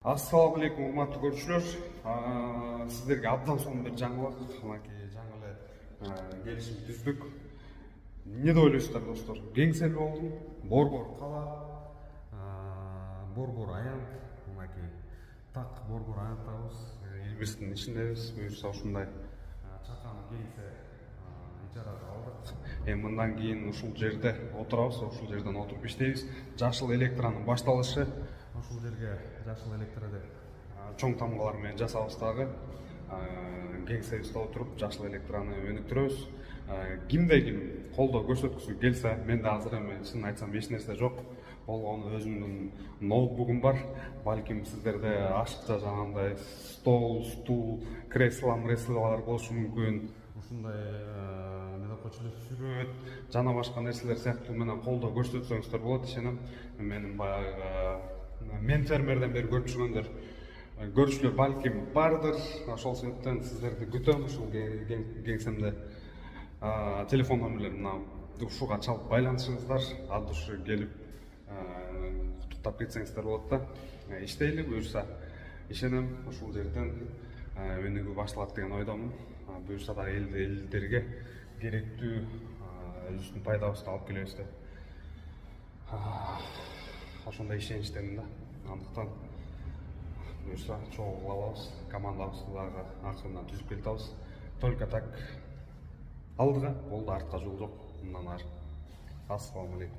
Ассалаумағалейкум, урматтуу көрүүчүлөр. Сиздерге абдан сонун бир жаңылык, жаңы эле келишим түздүк. Эмне деп ойлойсуздар достор? Кеңсел болдум, Борбор кала, Борбор аянт, так Борбор аянтабыз, элибиздин ичиндебиз. Буюрса ушундай чакан кеңсе ижарага алдык. Эми мындан кийин ушул жерде отурабыз, ушул жерден отуруп иштейбиз. Жашыл электронун башталышы ушул жерге жашыл электро деп чоң тамгалар менен жасабыз дагы. Кеңсебизде отуруп жашыл электрону өнүктүрөбүз. Кимде ким колдоо көрсөткүсү келсе, менде азыр эми чынын айтсам эч нерсе жок. Болгону өзүмдүн ноутбугум бар. Балким сиздерде ашыкча жанагындай стол, стул, креслолор болушу мүмкүн. Ушундай эмне деп койчу эле сүрөт жана башка нерселер сыяктуу менен колдоо көрсөтсөңүздөр болот. Ишенем. Менин баягы мен фермерден бери көрүп жүргөндөр көрүүчүлөр балким бардыр. Ошол себептен сиздерди күтөм ушул кеңсемде. Телефон номерлерин мына ушуга чалып байланышыңыздар. Ат душу келип куттуктап кетсеңиздер болот да. Иштейли буюрса. Ишенем ушул жерден өнүгүү башталат деген ойдомун. Буюрса да элдерге керектүү өзүбүздүн пайдабызды алып келебиз деп ошондой ишеничтемин да. Андыктан буюрса чогуу кыла алабыз, командабызды дагы акырынан түзүп келе атабыз. Только так алдыга болду, артка жол жок. Мындан ары. Ассалауму алейкум.